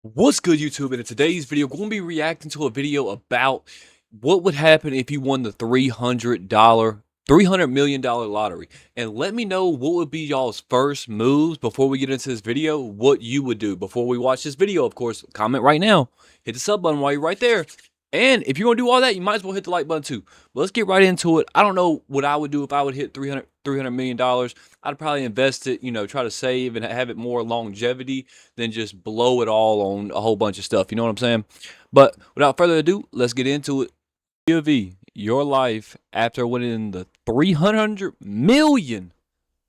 What's good, YouTube? And in today's video, we're going to be reacting to a video about what would happen if you won the $300 million lottery. And let me know what would be y'all's first moves before we get into this video, what you would do before we watch this video. Of course, comment right now, hit the sub button while you're right there. And if you're going to do all that, you might as well hit the like button too. But let's get right into it. I don't know what I would do if I would hit $300 million. I'd probably invest it, try to save and have it more longevity than just blow it all on a whole bunch of stuff. You know what I'm saying? But without further ado, let's get into it. POV, your life after winning the 300 million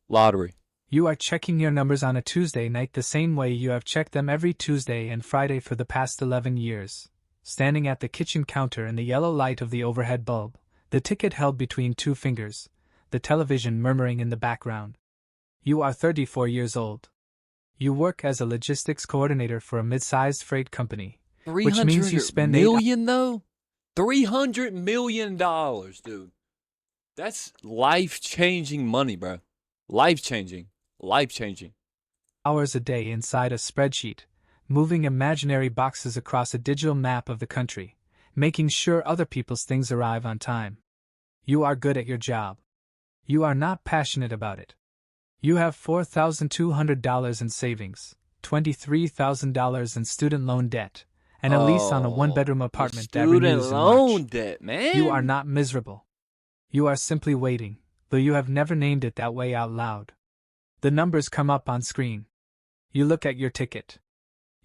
lottery. You are checking your numbers on a Tuesday night the same way you have checked them every Tuesday and Friday for the past 11 years. Standing at the kitchen counter in the yellow light of the overhead bulb, the ticket held between two fingers, the television murmuring in the background. You are 34 years old. You work as a logistics coordinator for a mid-sized freight company, which means you spend million though? $300 million, dude. That's life-changing money, bro. Life-changing. Life-changing. hours a day inside a spreadsheet, moving imaginary boxes across a digital map of the country, making sure other people's things arrive on time. You are good at your job. You are not passionate about it. You have $4,200 in savings, $23,000 in student loan debt, and a lease on a one-bedroom apartment that renews in March. Student loan debt, man. You are not miserable. You are simply waiting, though you have never named it that way out loud. The numbers come up on screen. You look at your ticket.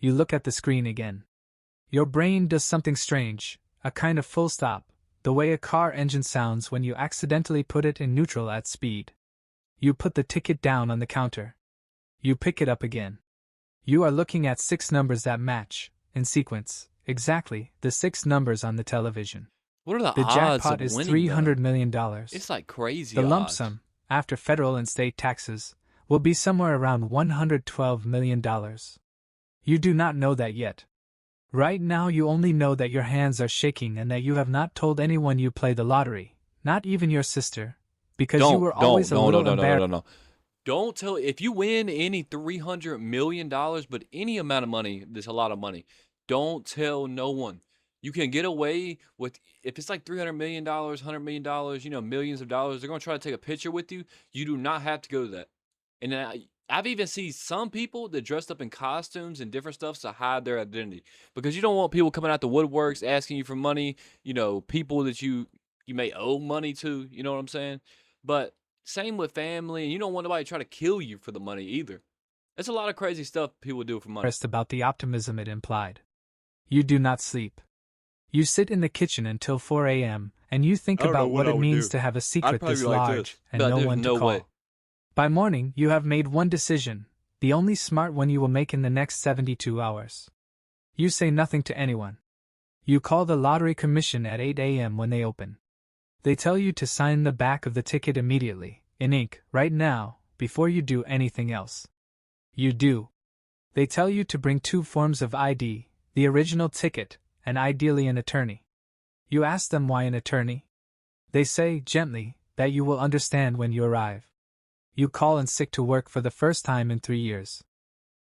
You look at the screen again. Your brain does something strange, a kind of full stop, the way a car engine sounds when you accidentally put it in neutral at speed. You put the ticket down on the counter. You pick it up again. You are looking at 6 numbers that match, in sequence, exactly the 6 numbers on the television. What are the odds jackpot of is winning, $300 million. It's like crazy. The lump odds. sum, after federal and state taxes, will be somewhere around $112 million. You do not know that yet. Right now you only know that your hands are shaking and that you have not told anyone you play the lottery, not even your sister, because you were always a little embarrassed. No. Don't tell, if you win any $300 million, but any amount of money, there's a lot of money, don't tell no one. You can get away with, if it's like $300 million, $100 million, millions of dollars, they're going to try to take a picture with you. You do not have to go to that. And then I've even seen some people that dressed up in costumes and different stuff to hide their identity, because you don't want people coming out the woodworks asking you for money, people that you may owe money to, you know what I'm saying? But same with family, and you don't want nobody to try to kill you for the money either. There's a lot of crazy stuff people do for money. About the optimism it implied. You do not sleep. You sit in the kitchen until 4 a.m. and you think about what it means to have a secret this large and no one to call. By morning, you have made one decision, the only smart one you will make in the next 72 hours. You say nothing to anyone. You call the lottery commission at 8 a.m. when they open. They tell you to sign the back of the ticket immediately, in ink, right now, before you do anything else. You do. They tell you to bring 2 forms of ID, the original ticket, and ideally an attorney. You ask them why an attorney. They say, gently, that you will understand when you arrive. You call in sick to work for the first time in 3 years.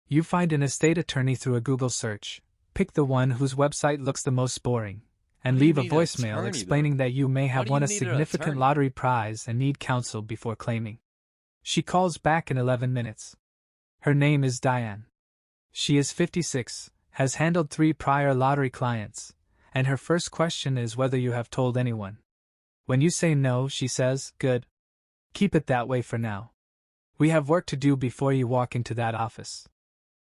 You find an estate attorney through a Google search, pick the one whose website looks the most boring, and leave a voicemail explaining that you may have won a significant lottery prize and need counsel before claiming. She calls back in 11 minutes. Her name is Diane. She is 56, has handled 3 prior lottery clients, and her first question is whether you have told anyone. When you say no, she says, good. Keep it that way for now. We have work to do before you walk into that office.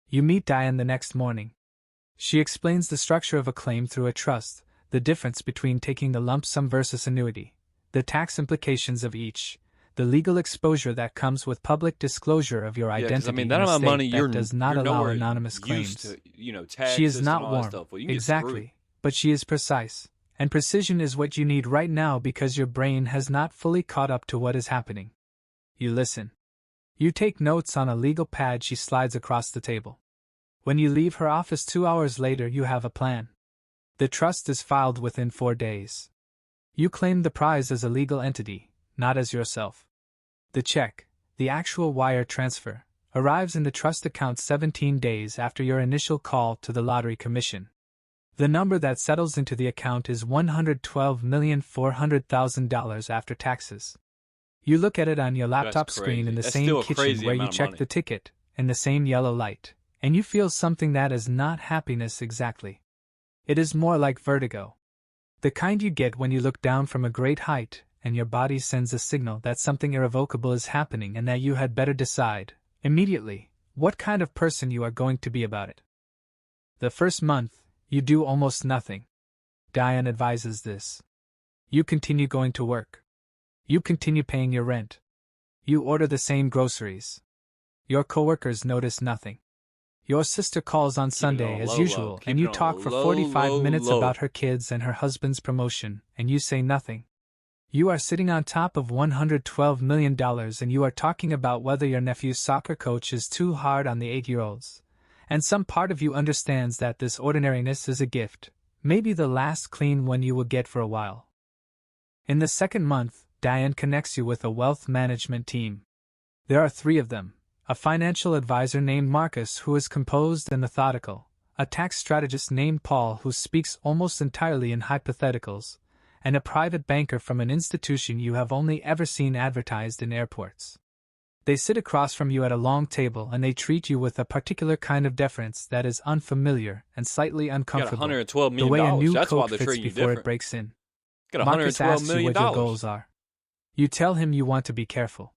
You meet Diane the next morning. She explains the structure of a claim through a trust, the difference between taking the lump sum versus annuity, the tax implications of each, the legal exposure that comes with public disclosure of your identity in a state that does not allow anonymous claims. She is not warm, exactly, but she is precise, and precision is what you need right now because your brain has not fully caught up to what is happening. You listen. You take notes on a legal pad she slides across the table. When you leave her office 2 hours later, you have a plan. The trust is filed within 4 days. You claim the prize as a legal entity, not as yourself. The check, the actual wire transfer, arrives in the trust account 17 days after your initial call to the lottery commission. The number that settles into the account is $112,400,000 after taxes. You look at it on your laptop screen in the same kitchen where you check the ticket, in the same yellow light, and you feel something that is not happiness exactly. It is more like vertigo. The kind you get when you look down from a great height and your body sends a signal that something irrevocable is happening and that you had better decide, immediately, what kind of person you are going to be about it. The first month, you do almost nothing. Diane advises this. You continue going to work. You continue paying your rent. You order the same groceries. Your coworkers notice nothing. Your sister calls on Sunday as usual and you talk for 45 minutes about her kids and her husband's promotion, and you say nothing. You are sitting on top of $112 million and you are talking about whether your nephew's soccer coach is too hard on the 8-year-olds. And some part of you understands that this ordinariness is a gift, maybe the last clean one you will get for a while. In the second month, Diane connects you with a wealth management team. There are 3 of them. A financial advisor named Marcus who is composed and methodical, a tax strategist named Paul who speaks almost entirely in hypotheticals, and a private banker from an institution you have only ever seen advertised in airports. They sit across from you at a long table and they treat you with a particular kind of deference that is unfamiliar and slightly uncomfortable. $112 million. The way a new That's Coke fits before it breaks in. Marcus asks you what your goals are. You tell him you want to be careful.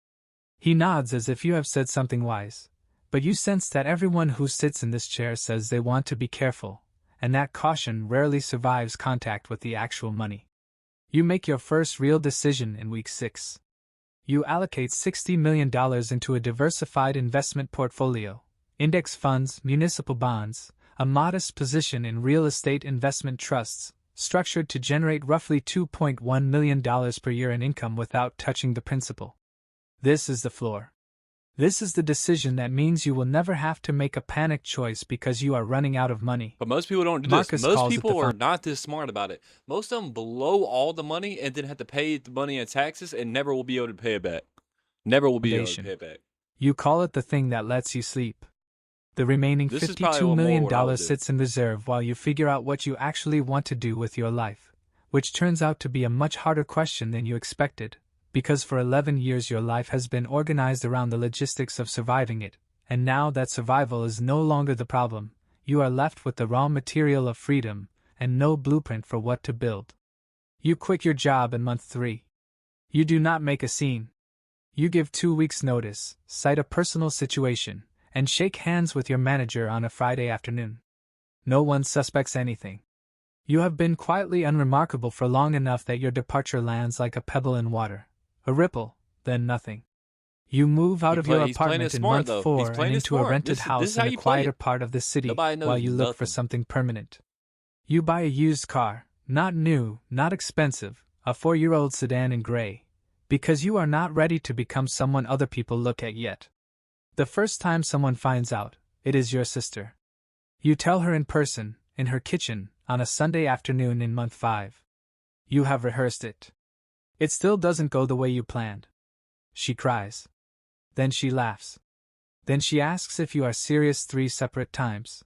He nods as if you have said something wise, but you sense that everyone who sits in this chair says they want to be careful, and that caution rarely survives contact with the actual money. You make your first real decision in week 6. You allocate $60 million into a diversified investment portfolio, index funds, municipal bonds, a modest position in real estate investment trusts, structured to generate roughly $2.1 million per year in income without touching the principal. This is the floor. This is the decision that means you will never have to make a panicked choice because you are running out of money. But most people don't do this. Most people are not this smart about it. Most of them blow all the money and then have to pay the money in taxes and never will be able to pay it back. Never will be able to pay it back. You call it the thing that lets you sleep. The remaining $52 million sits in reserve while you figure out what you actually want to do with your life, which turns out to be a much harder question than you expected. Because for 11 years your life has been organized around the logistics of surviving it, and now that survival is no longer the problem, you are left with the raw material of freedom, and no blueprint for what to build. You quit your job in month 3. You do not make a scene. You give 2 weeks' notice, cite a personal situation, and shake hands with your manager on a Friday afternoon. No one suspects anything. You have been quietly unremarkable for long enough that your departure lands like a pebble in water. A ripple, then nothing. You move out of your apartment in month 4 and into a rented house in a quieter part of the city while you look for something permanent. You buy a used car, not new, not expensive, a 4-year-old sedan in gray, because you are not ready to become someone other people look at yet. The first time someone finds out, it is your sister. You tell her in person, in her kitchen, on a Sunday afternoon in month 5. You have rehearsed it. It still doesn't go the way you planned. She cries. Then she laughs. Then she asks if you are serious 3 separate times.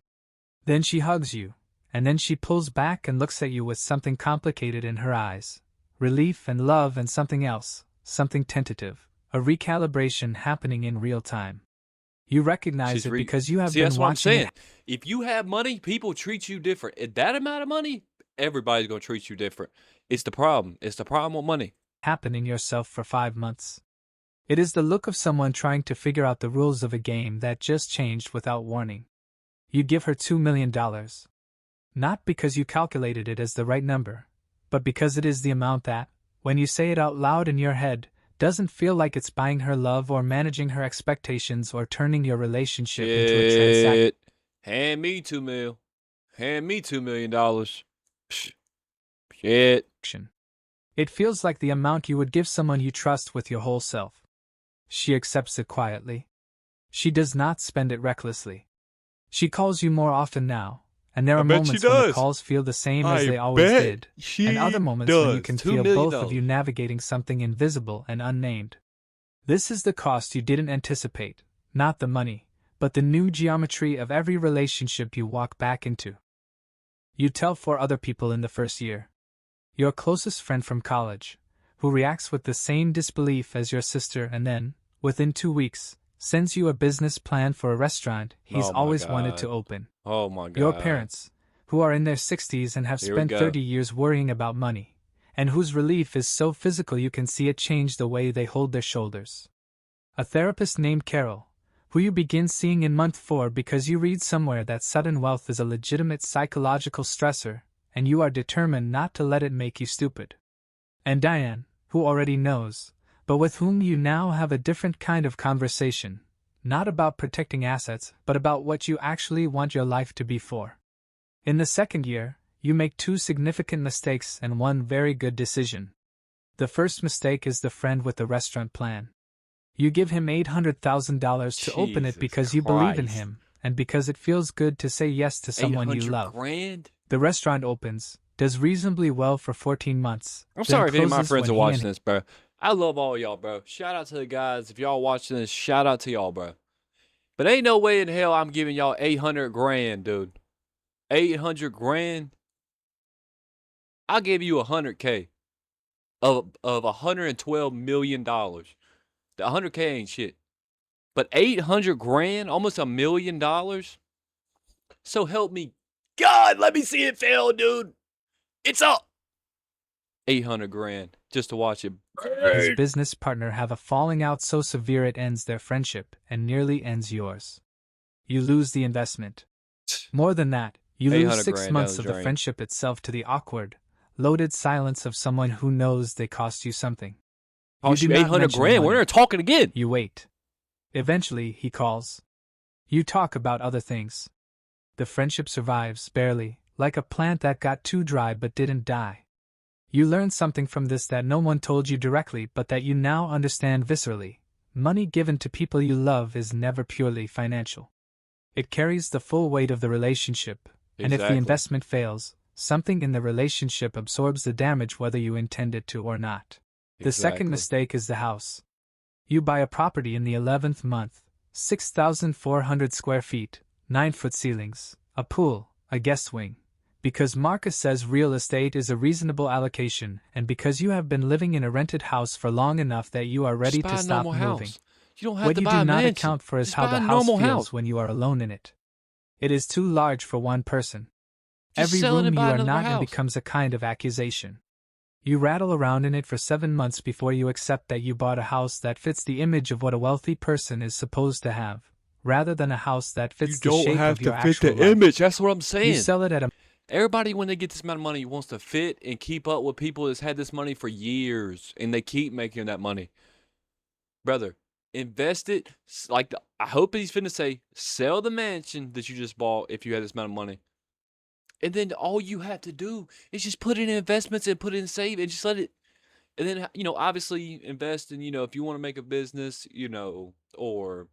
Then she hugs you, and then she pulls back and looks at you with something complicated in her eyes. Relief and love and something else, something tentative, a recalibration happening in real time. You recognize it because you have been watching it. That's what I'm saying. If you have money, people treat you different. At that amount of money, everybody's going to treat you different. It's the problem. It's the problem with money. Happen in yourself for 5 months. It is the look of someone trying to figure out the rules of a game that just changed without warning. You give her $2 million. Not because you calculated it as the right number, but because it is the amount that, when you say it out loud in your head, doesn't feel like it's buying her love or managing her expectations or turning your relationship into a transaction. Hand me $2 million. Hand me $2 million. Shit. It feels like the amount you would give someone you trust with your whole self. She accepts it quietly. She does not spend it recklessly. She calls you more often now, and there are moments when the calls feel the same as they always did, and other moments when you can feel both of you navigating something invisible and unnamed. This is the cost you didn't anticipate, Not the money, but the new geometry of every relationship you walk back into. You tell 4 other people in the first year. Your closest friend from college, who reacts with the same disbelief as your sister and then, within 2 weeks, sends you a business plan for a restaurant he's always wanted to open. Oh my God. Your parents, who are in their 60s and have spent 30 years worrying about money, and whose relief is so physical you can see it change the way they hold their shoulders. A therapist named Carol, who you begin seeing in month 4 because you read somewhere that sudden wealth is a legitimate psychological stressor, and you are determined not to let it make you stupid. And Diane, who already knows, but with whom you now have a different kind of conversation, not about protecting assets, but about what you actually want your life to be for. In the second year, you make 2 significant mistakes and 1 very good decision. The first mistake is the friend with the restaurant plan. You give him $800,000 to open it because you believe in him, and because it feels good to say yes to someone you love. $800,000? The restaurant opens, does reasonably well for 14 months. I'm sorry if any of my friends are watching this, bro. I love all y'all, bro. Shout out to the guys. If y'all watching this, shout out to y'all, bro. But ain't no way in hell I'm giving y'all $800,000, dude. $800,000? I'll give you $100K of $112 million. The $100K ain't shit. But $800,000, almost $1 million? So help me God, let me see it fail, dude. It's up. $800,000 just to watch it. His business partner have a falling out so severe it ends their friendship and nearly ends yours. You lose the investment. More than that, you lose 6 months of the friendship itself to the awkward, loaded silence of someone who knows they cost you something. Cost you $800,000. We're not talking again. You wait. Eventually, he calls. You talk about other things. The friendship survives, barely, like a plant that got too dry but didn't die. You learn something from this that no one told you directly but that you now understand viscerally. Money given to people you love is never purely financial. It carries the full weight of the relationship, and if the investment fails, something in the relationship absorbs the damage whether you intend it to or not. The second mistake is the house. You buy a property in the 11th month, 6,400 square feet, 9-foot ceilings, a pool, a guest wing. Because Marcus says real estate is a reasonable allocation, and because you have been living in a rented house for long enough that you are ready to stop moving. You don't have to buy a mansion. What you do not account for is how the house feels when you are alone in it. It is too large for one person. Every room you are not in becomes a kind of accusation. You rattle around in it for 7 months before you accept that you bought a house that fits the image of what a wealthy person is supposed to have, rather than a house that fits the shape of your actual life. You don't have to fit the image, that's what I'm saying. You sell it at a... Everybody, when they get this amount of money, wants to fit and keep up with people that's had this money for years, and they keep making that money. Brother, invest it. Like, I hope he's finna say, sell the mansion that you just bought if you had this amount of money. And then all you have to do is just put it in investments and put it in save and just let it. And then, obviously invest in, if you want to make a business, or,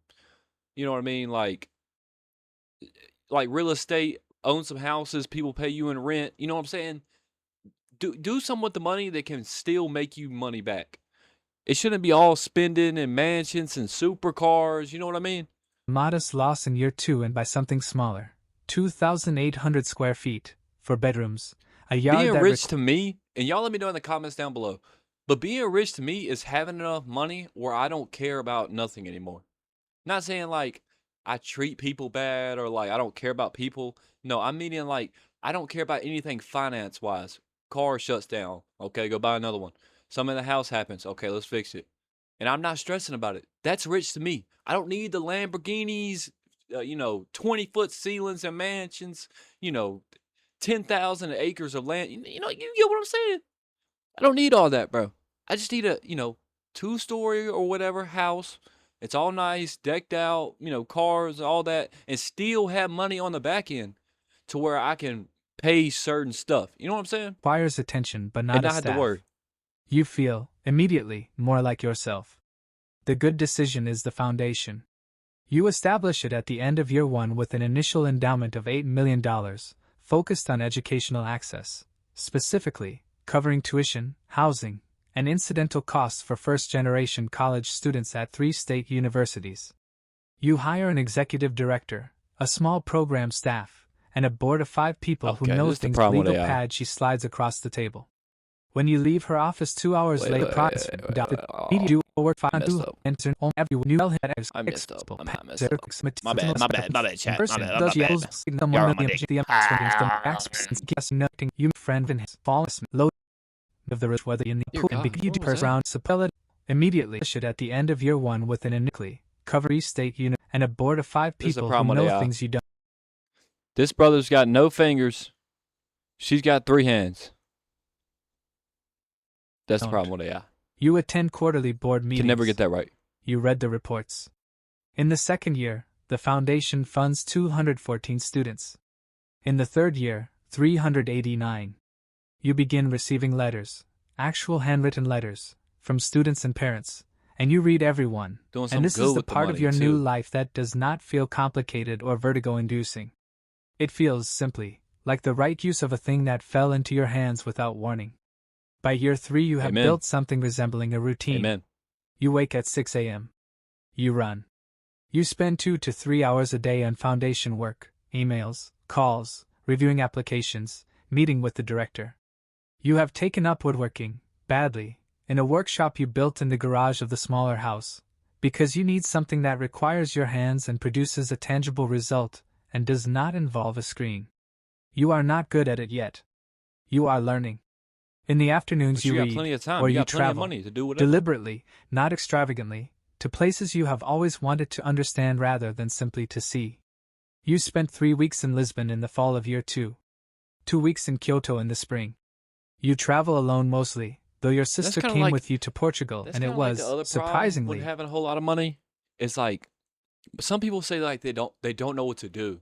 you know what I mean? Like real estate, own some houses, people pay you in rent. You know what I'm saying? Do something with the money that can still make you money back. It shouldn't be all spending in mansions and supercars. You know what I mean? Modest loss in year 2 and buy something smaller. 2,800 square feet for bedrooms. A yard being rich to me, and y'all let me know in the comments down below, but being rich to me is having enough money where I don't care about nothing anymore. Not saying like I treat people bad or like I don't care about people. No, I'm meaning like I don't care about anything finance-wise. Car shuts down. Okay, go buy another one. Something in the house happens. Okay, let's fix it. And I'm not stressing about it. That's rich to me. I don't need the Lamborghinis, 20-foot ceilings and mansions, 10,000 acres of land. You get what I'm saying? I don't need all that, bro. I just need a, 2-story or whatever house. It's all nice, decked out, cars, all that, and still have money on the back end to where I can pay certain stuff. You know what I'm saying? Requires attention, but not and a I staff. Had to worry. You feel, immediately, more like yourself. The good decision is the foundation. You establish it at the end of year 1 with an initial endowment of $8 million, focused on educational access, specifically, covering tuition, housing, and incidental costs for first-generation college students at 3 state universities. You hire an executive director, a small program staff, and a board of 5 people who know things. Legal pad she slides across the table. When you leave her office 2 hours later, you work 5 to enter home every new I messed up. My bad, chat. You friend in his false load of the rich whether in the pool and begin to press around suppelled immediately at the end of year 1 with an annuity, cover state unit, and a board of 5 people who know things you don't. This brother's got no fingers. She's got 3 hands. That's the problem with AI. You attend quarterly board meetings. Can never get that right. You read the reports. In the second year, the foundation funds 214 students. In the third year, 389. You begin receiving letters, actual handwritten letters, from students and parents, and you read every one. And this is the part of your new life that does not feel complicated or vertigo-inducing. It feels, simply, like the right use of a thing that fell into your hands without warning. By year 3 you have built something resembling a routine. Amen. You wake at 6 a.m. You run. You spend 2 to 3 hours a day on foundation work, emails, calls, reviewing applications, meeting with the director. You have taken up woodworking, badly, in a workshop you built in the garage of the smaller house, because you need something that requires your hands and produces a tangible result, and does not involve a screen. You are not good at it yet. You are learning. In the afternoons you read, or you travel, deliberately, not extravagantly, to places you have always wanted to understand rather than simply to see. You spent 3 weeks in Lisbon in the fall of year 2. 2 weeks in Kyoto in the spring. You travel alone mostly, though your sister came with you to Portugal, and it was, surprisingly, when having a whole lot of money, it's like, some people say like they don't know what to do.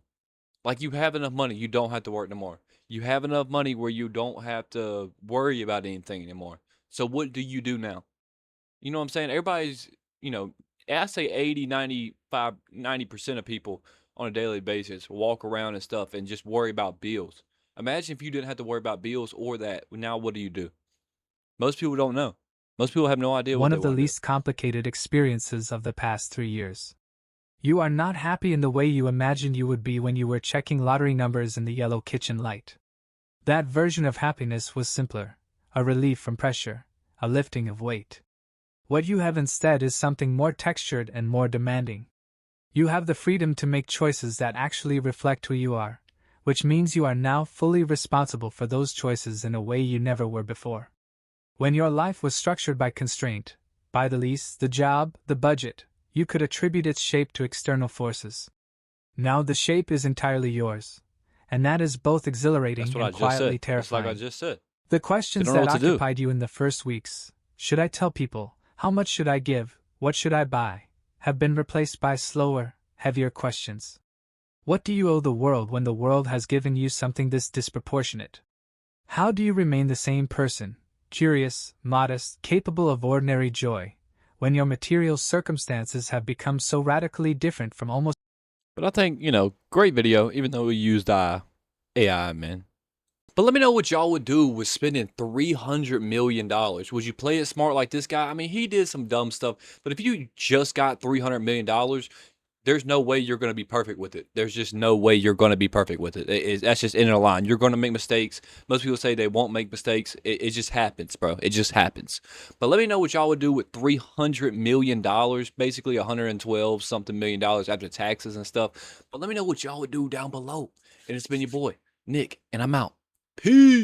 Like, you have enough money, you don't have to work no more. You have enough money where you don't have to worry about anything anymore. So what do you do now? You know what I'm saying? Everybody's, I say 80, 95, 90% of people on a daily basis walk around and stuff and just worry about bills. Imagine if you didn't have to worry about bills or that. Now what do? Most people don't know. Most people have no idea what they want to do. One of the least complicated experiences of the past 3 years. You are not happy in the way you imagined you would be when you were checking lottery numbers in the yellow kitchen light. That version of happiness was simpler, a relief from pressure, a lifting of weight. What you have instead is something more textured and more demanding. You have the freedom to make choices that actually reflect who you are, which means you are now fully responsible for those choices in a way you never were before. When your life was structured by constraint, by the lease, the job, the budget, you could attribute its shape to external forces. Now the shape is entirely yours, and that is both exhilarating and quietly terrifying. That's like I just said. The questions that occupied you in the first weeks, should I tell people, how much should I give, what should I buy, have been replaced by slower, heavier questions. What do you owe the world when the world has given you something this disproportionate? How do you remain the same person, curious, modest, capable of ordinary joy, when your material circumstances have become so radically different from almost... But I think, great video, even though we used AI, man. But let me know what y'all would do with spending $300 million. Would you play it smart like this guy? I mean, he did some dumb stuff, but if you just got $300 million, there's no way you're going to be perfect with it. There's just no way you're going to be perfect with it. That's just in a line. You're going to make mistakes. Most people say they won't make mistakes. It just happens, bro. It just happens. But let me know what y'all would do with $300 million, basically $112 something million after taxes and stuff. But let me know what y'all would do down below. And it's been your boy, Nick, and I'm out. Peace.